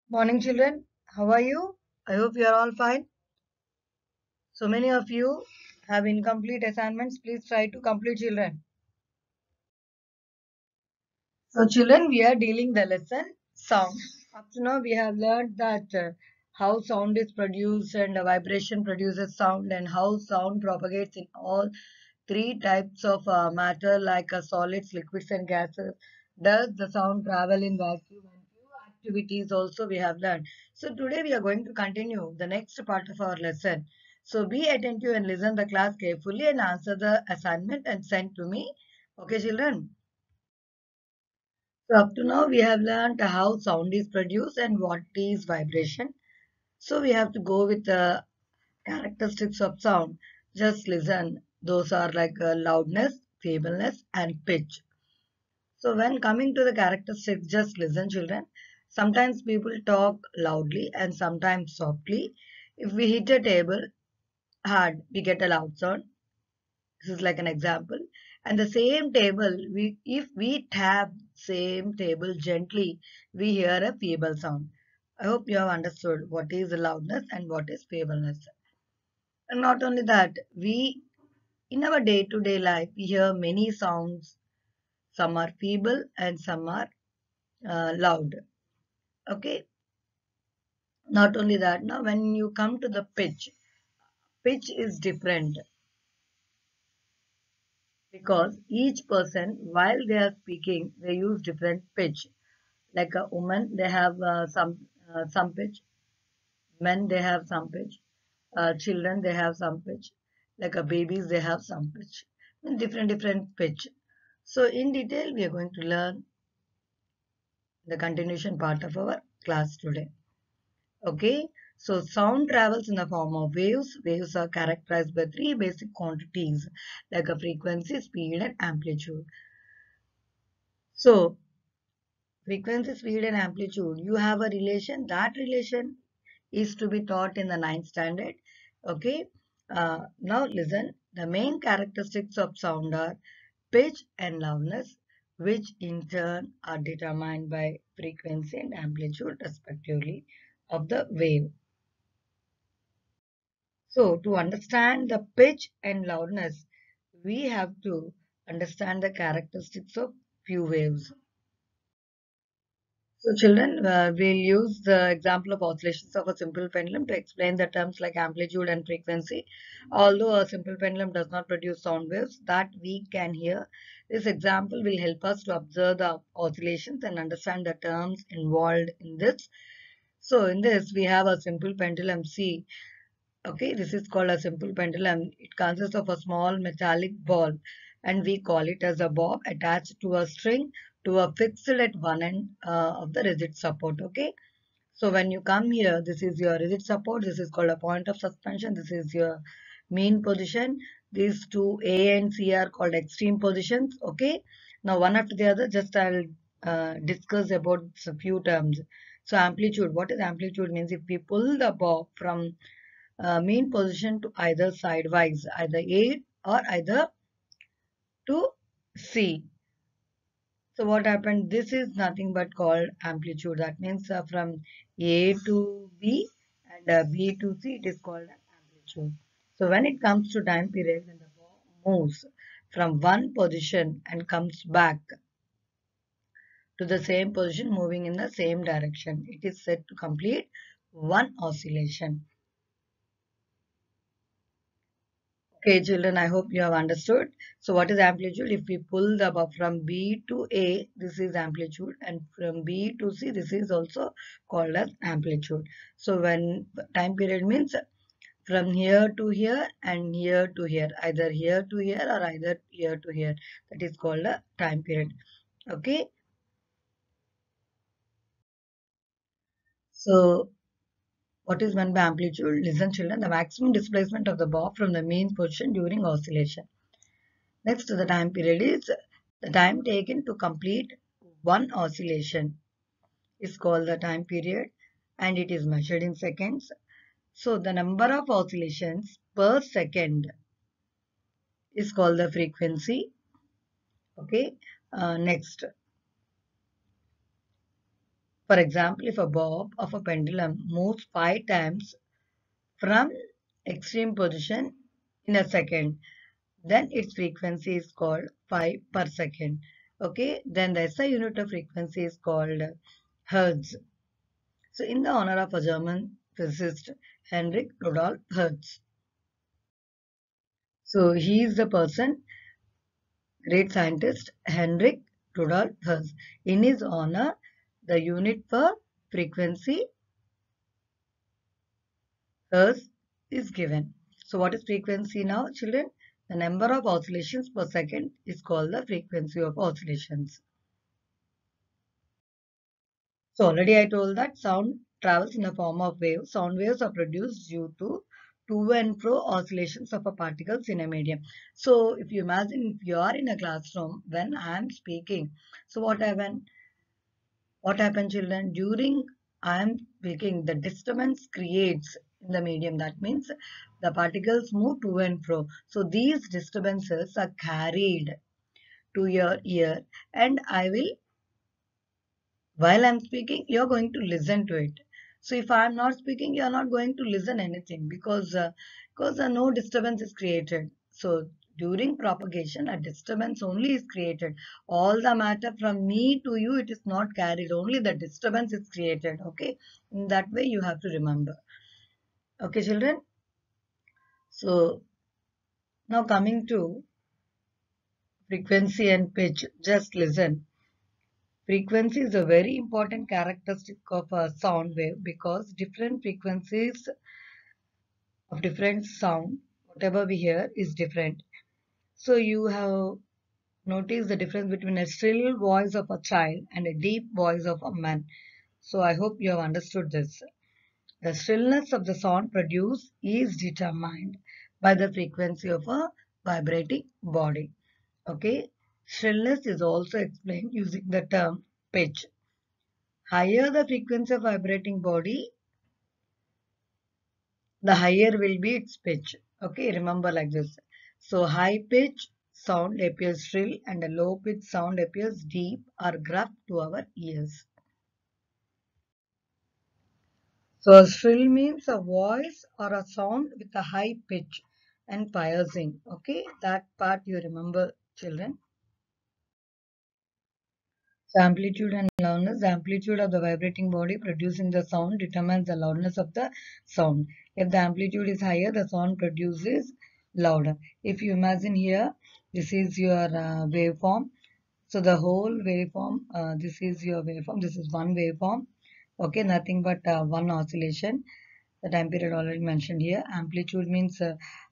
Morning, children. How are you? I hope you are all fine. So many of you have incomplete assignments. Please try to complete, children. So, children, we are dealing the lesson sound. Up to now, we have learned that how sound is produced and vibration produces sound and how sound propagates in all three types of matter like solids, liquids, and gases. Does the sound travel in vacuum and few activities also we have learned. So today we are going to continue the next part of our lesson. So be attentive and listen the class carefully and answer the assignment and send to me. Okay, children. So up to now we have learned how sound is produced and what is vibration. So we have to go with the characteristics of sound. Just listen. Those are like loudness, feebleness, and pitch. So when coming to the characteristics, just listen, children. Sometimes people talk loudly and sometimes softly. If we hit a table hard, we get a loud sound. This is like an example. And the same table, if we tap same table gently, we hear a feeble sound. I hope you have understood what is the loudness and what is feebleness. And not only that, we in our day-to-day life we hear many sounds. Some are feeble and some are loud. Okay. Not only that, now when you come to the pitch, pitch is different because each person while they are speaking they use different pitch. Like a woman, they have some pitch. Men, they have some pitch. Children, they have some pitch. Like a babies, they have some pitch. Different pitch. So in detail, we are going to learn the continuation part of our class today. Okay, so sound travels in the form of waves. Waves are characterized by three basic quantities like a frequency, speed, and amplitude. So frequency, speed, and amplitude, you have a relation. That relation is to be taught in the ninth standard. Okay, now listen. The main characteristics of sound are pitch and loudness, which in turn are determined by frequency and amplitude respectively of the wave. So to understand the pitch and loudness, we have to understand the characteristics of few waves. So children, we'll use the example of oscillations of a simple pendulum to explain the terms like amplitude and frequency. Although a simple pendulum does not produce sound waves that we can hear, this example will help us to observe the oscillations and understand the terms involved in this. So in this, we have a simple pendulum C. Okay, this is called a simple pendulum. It consists of a small metallic ball and we call it as a bob attached to a string to a fixed at one end of the rigid support. Okay, so when you come here, this is your rigid support. This is called a point of suspension. This is your mean position. These two A and C are called extreme positions. Okay, now one after the other, just I'll discuss about a few terms. So amplitude, what is amplitude means if we pull the bob from mean position to either sidewise, either A or either to C. So what happened? This is nothing but called amplitude. That means from A to B and B to C, it is called amplitude. So when it comes to time period, when the ball moves from one position and comes back to the same position, moving in the same direction, it is said to complete one oscillation. Okay, children, I hope you have understood. So what is amplitude? If we pull the bob from B to A, this is amplitude, and from B to C, this is also called as amplitude. So when time period means from here to here and here to here, either here to here or either here to here. That is called a time period. Okay. So what is meant by amplitude? Listen, children, the maximum displacement of the bob from the mean position during oscillation. Next, the time period is the time taken to complete one oscillation is called the time period and it is measured in seconds. So the number of oscillations per second is called the frequency. Okay. Next, For example, if a bob of a pendulum moves 5 times from extreme position in a second, then its frequency is called 5 per second. Okay, then the SI unit of frequency is called Hertz. So, in the honor of a German physicist, Heinrich Rudolf Hertz. So, he is the person, great scientist, Heinrich Rudolf Hertz. In his honor, the unit for frequency Hertz is given. So, what is frequency now, children? The number of oscillations per second is called the frequency of oscillations. So already I told that sound travels in the form of waves. Sound waves are produced due to and fro oscillations of a particles in a medium. So if you imagine if you are in a classroom when I am speaking, so what happened? What happened, children? During I am speaking, the disturbance creates in the medium. That means the particles move to and fro. So these disturbances are carried to your ear, and I will while I'm speaking, you're going to listen to it. So if I'm not speaking, you're not going to listen anything because no disturbance is created. So during propagation, a disturbance only is created. All the matter from me to you, it is not carried. Only the disturbance is created. Okay, in that way you have to remember. Okay, children. So now coming to frequency and pitch, just listen. Frequency is a very important characteristic of a sound wave because different frequencies of different sound, whatever we hear, is different. So you have noticed the difference between a shrill voice of a child and a deep voice of a man. So I hope you have understood this. The shrillness of the sound produced is determined by the frequency of a vibrating body. Okay. Shrillness is also explained using the term pitch. Higher the frequency of vibrating body, the higher will be its pitch. Okay, remember like this. So high pitch sound appears shrill and a low pitch sound appears deep or gruff to our ears. So shrill means a voice or a sound with a high pitch and piercing. Okay, that part you remember, children. So amplitude and loudness. The amplitude of the vibrating body producing the sound determines the loudness of the sound. If the amplitude is higher, the sound produces louder. If you imagine here, this is your waveform. So the whole waveform, this is your waveform. This is one waveform. Okay, nothing but one oscillation. The time period already mentioned here. Amplitude means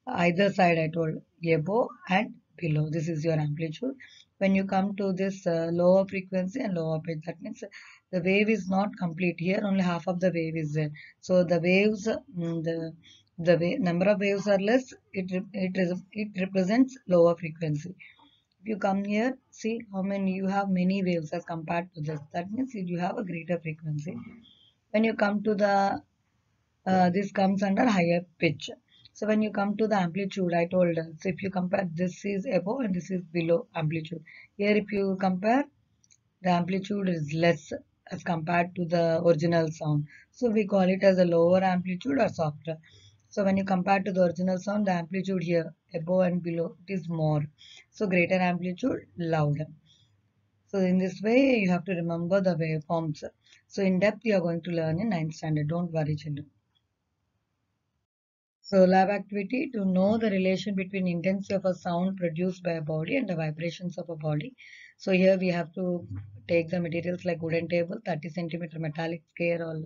either side I told above and below. This is your amplitude. When you come to this lower frequency and lower pitch, that means the wave is not complete. Here only half of the wave is there. So the waves, number of waves are less. It represents lower frequency. If you come here, see how many you have many waves as compared to this. That means you have a greater frequency. When you come to the this comes under higher pitch. So when you come to the amplitude, I told us, so if you compare this is above and this is below amplitude. Here if you compare, the amplitude is less as compared to the original sound. So we call it as a lower amplitude or softer. So when you compare to the original sound, the amplitude here above and below it is more. So greater amplitude, louder. So in this way, you have to remember the waveforms. So in depth, you are going to learn in 9th standard. Don't worry, children. So lab activity to know the relation between intensity of a sound produced by a body and the vibrations of a body. So here we have to take the materials like wooden table, 30 centimeter metallic scale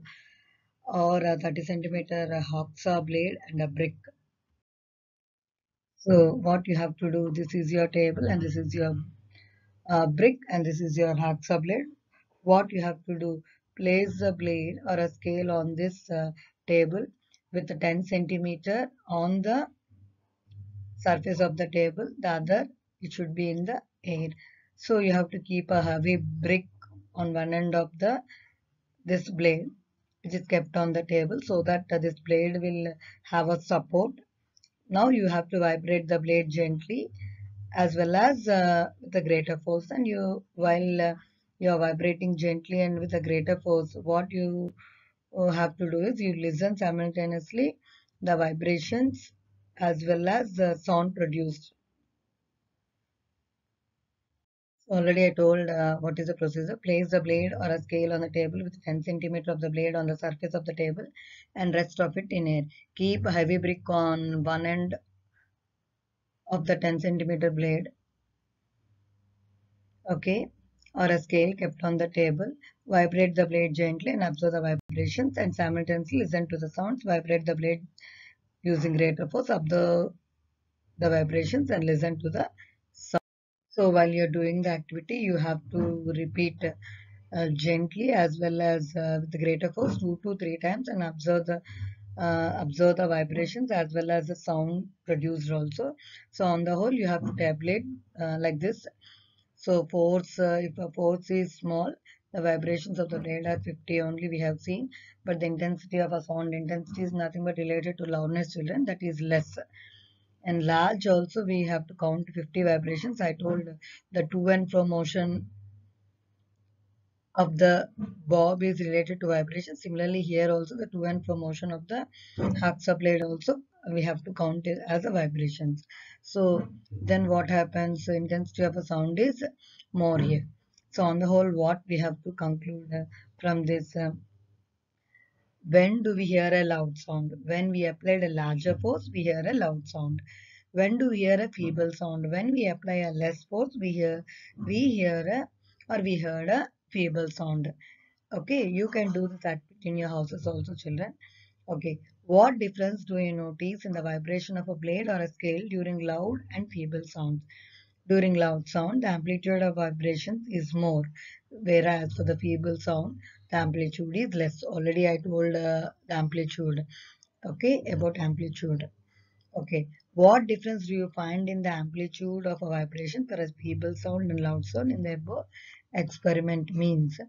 or a 30 centimeter hacksaw blade and a brick. So what you have to do, this is your table and this is your brick and this is your hacksaw blade. What you have to do, place the blade or a scale on this table with a 10 centimeter on the surface of the table, the other it should be in the air. So you have to keep a heavy brick on one end of the this blade which is kept on the table so that this blade will have a support. Now you have to vibrate the blade gently as well as with a greater force, and you while you are vibrating gently and with a greater force. What you have to do is you listen simultaneously the vibrations as well as the sound produced. Already I told what is the procedure. Place the blade or a scale on the table with 10 centimeter of the blade on the surface of the table and rest of it in air. Keep a heavy brick on one end of the 10 centimeter blade, okay, or a scale kept on the table. Vibrate the blade gently and observe the vibrations and simultaneously listen to the sounds. Vibrate the blade using greater force. Observe the vibrations and listen to the sound. So while you're doing the activity, you have to repeat gently as well as with greater force 2 to 3 times and observe the vibrations as well as the sound produced also. So on the whole, you have to tabulate like this. So force, if a force is small, the vibrations of the blade are 50 only we have seen, but the intensity of a sound intensity is nothing but related to loudness, children, that is less. And large also we have to count 50 vibrations. I told the to and fro motion of the bob is related to vibration. Similarly, here also the to and fro motion of the haxa blade also we have to count it as a vibrations. So then what happens? The intensity of a sound is more here. So on the whole, what we have to conclude from this? When do we hear a loud sound? When we applied a larger force, we hear a loud sound. When do we hear a feeble sound? When we apply a less force, we heard a feeble sound. Okay, you can do this activity in your houses also, children. Okay, what difference do you notice in the vibration of a blade or a scale during loud and feeble sounds? During loud sound, the amplitude of vibrations is more, whereas for the feeble sound, the amplitude is less. Already I told the amplitude, okay, about amplitude. Okay, what difference do you find in the amplitude of a vibration for a feeble sound and loud sound in the above experiment means?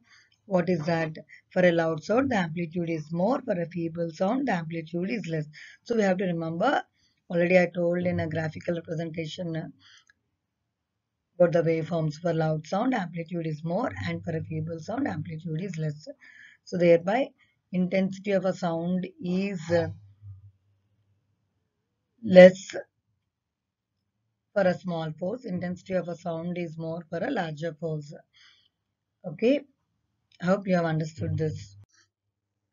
What is that? For a loud sound, the amplitude is more. For a feeble sound, the amplitude is less. So we have to remember, already I told in a graphical representation about the waveforms. For loud sound, amplitude is more, and for a feeble sound, amplitude is less. So thereby, intensity of a sound is less for a small force. Intensity of a sound is more for a larger force. Okay, I hope you have understood this.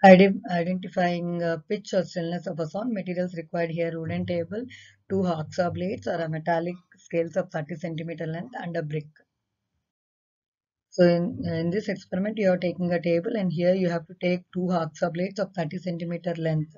Identifying pitch or stillness of a sound. Materials required here: wooden table, two hacksaw blades, or a metallic scales of 30 centimeter length, and a brick. So in this experiment, you are taking a table, and here you have to take two hacksaw blades of 30 centimeter length.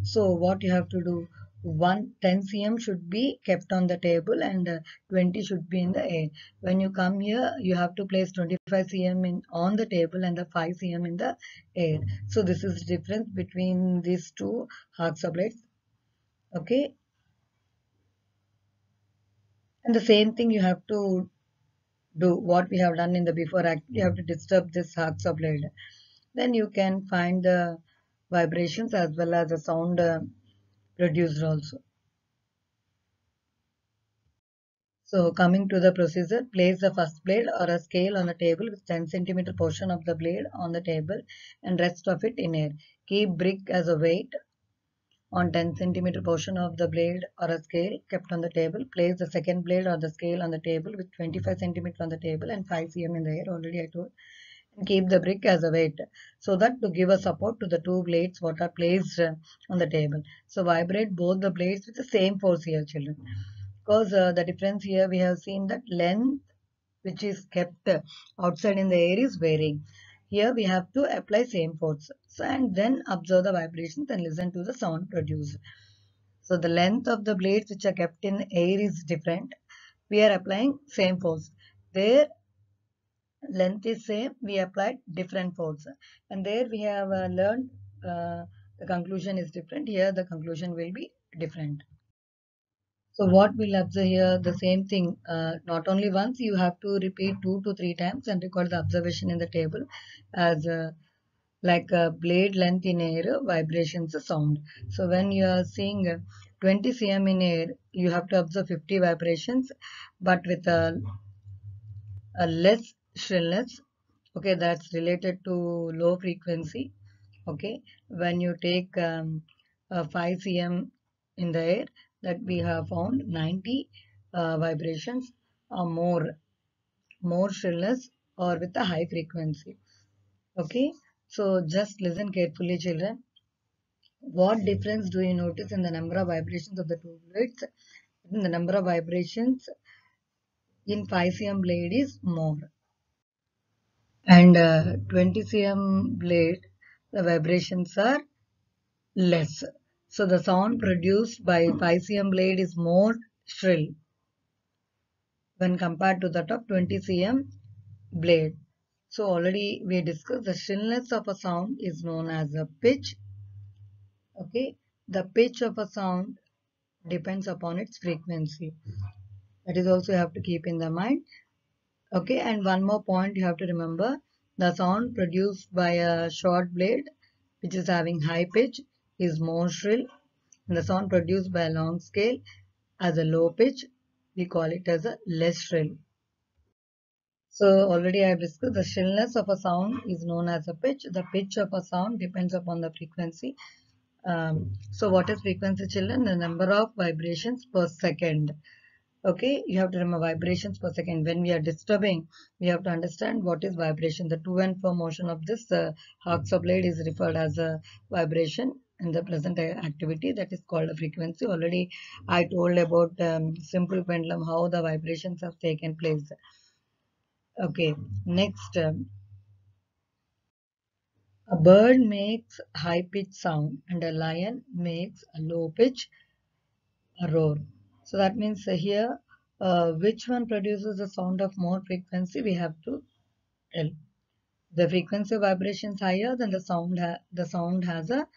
So what you have to do, 10 cm should be kept on the table and 20 should be in the air. When you come here, you have to place 25 cm on the table and the 5 cm in the air. So this is the difference between these two hacksaw blades. Okay. And the same thing you have to do what we have done in the before act. You have to disturb this hacksaw blade. Then you can find the vibrations as well as the sound produced also. So coming to the procedure, place the first blade or a scale on the table with 10 centimeter portion of the blade on the table and rest of it in air. Keep brick as a weight on 10 centimeter portion of the blade or a scale kept on the table. Place the second blade or the scale on the table with 25 centimeter on the table and 5 cm in the air. Already I told. And keep the brick as a weight so that to give a support to the two blades what are placed on the table. So vibrate both the blades with the same force here, children, because the difference here we have seen that length which is kept outside in the air is varying. Here we have to apply same force, so, and then observe the vibrations and listen to the sound produced. So the length of the blades which are kept in air is different. We are applying same force. Their length is same, we applied different force. And there we have learned the conclusion is different. Here the conclusion will be different. So what we'll observe here, the same thing, not only once, you have to repeat 2 to 3 times and record the observation in the table as like a blade length in air, vibrations, sound. So when you are seeing 20 cm in air, you have to observe 50 vibrations, but with a less shrillness. Okay, that's related to low frequency. Okay, when you take 5 cm in the air, that we have found 90 vibrations or more shrillness or with a high frequency. Okay, so just listen carefully, children. What difference do you notice in the number of vibrations of the two blades? The number of vibrations in 5 cm blade is more, and 20 cm blade, the vibrations are less. So the sound produced by 5 cm blade is more shrill when compared to that of 20 cm blade. So already we discussed the shrillness of a sound is known as a pitch. Okay, the pitch of a sound depends upon its frequency. That is also you have to keep in the mind. Okay, and one more point you have to remember, the sound produced by a short blade which is having high pitch is more shrill, and the sound produced by a long scale as a low pitch, we call it as a less shrill. So already I have discussed the shrillness of a sound is known as a pitch. The pitch of a sound depends upon the frequency. So what is frequency, children? The number of vibrations per second. Okay, you have to remember vibrations per second. When we are disturbing, we have to understand what is vibration. The to and fro motion of this Hawksaw blade is referred as a vibration in the present activity, that is called a frequency. Already I told about simple pendulum, how the vibrations have taken place. Okay, next, a bird makes high pitch sound and a lion makes a low pitch roar. So that means here, which one produces a sound of more frequency, we have to tell. The frequency of vibration is higher, then the sound has a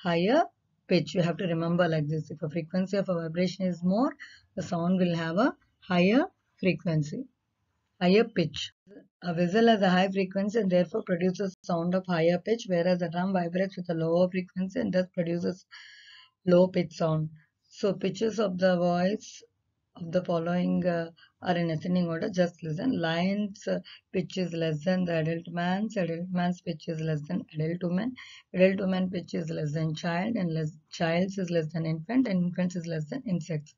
higher pitch. You have to remember like this. If a frequency of a vibration is more, the sound will have a higher frequency, higher pitch. A whistle has a high frequency and therefore produces sound of higher pitch, whereas a drum vibrates with a lower frequency and thus produces low pitch sound. So pitches of the voice of the following are in ascending order. Just listen. Lion's pitch is less than the adult man's pitch is less than adult woman pitch is less than child, and child's is less than infant, and infant's is less than insects.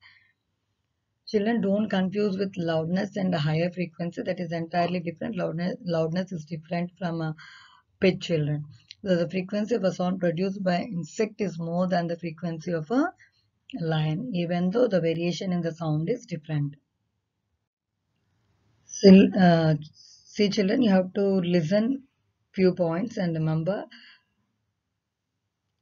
Children, don't confuse with loudness and a higher frequency. That is entirely different. Loudness is different from a pitch, children. So the frequency of a sound produced by insect is more than the frequency of a lion, even though the variation in the sound is different. See, children, you have to listen few points and remember.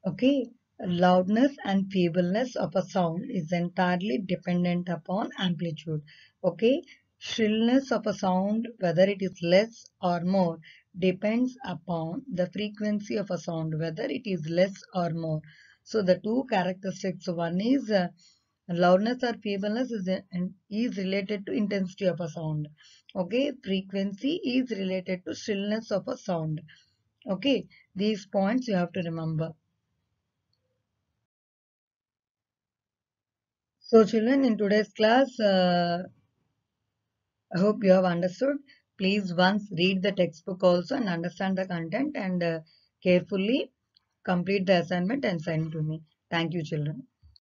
Okay, loudness and feebleness of a sound is entirely dependent upon amplitude. Okay, shrillness of a sound, whether it is less or more, depends upon the frequency of a sound, whether it is less or more. So the two characteristics, one is loudness or feebleness is related to intensity of a sound. Okay, frequency is related to shrillness of a sound. Okay, these points you have to remember. So children, in today's class, I hope you have understood. Please once read the textbook also and understand the content, and carefully complete the assignment and send to me. Thank you, children.